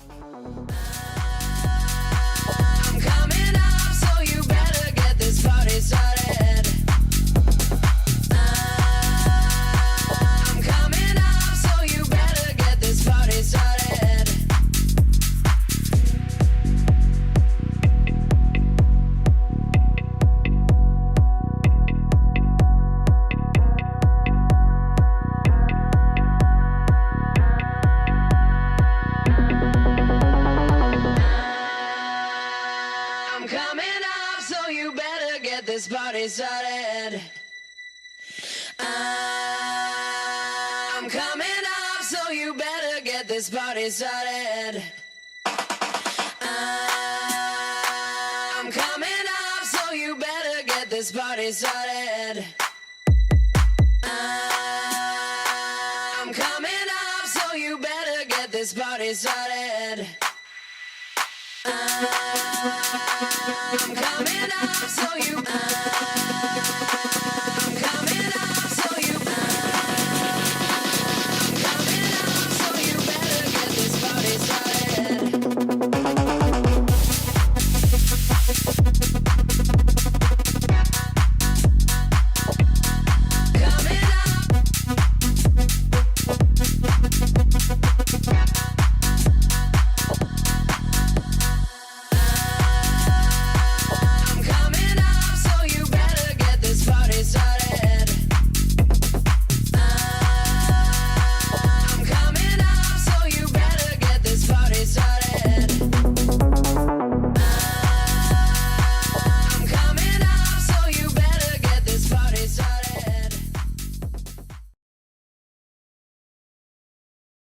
I'm coming up, so you better get this party started. I'm coming up, so you better get this party started. I'm coming up, so you better get this party started. I'm coming up, so you better get this party started. I'm coming up, so you better get this party started. I'm coming up, so you better get this party started. I'm coming up, so you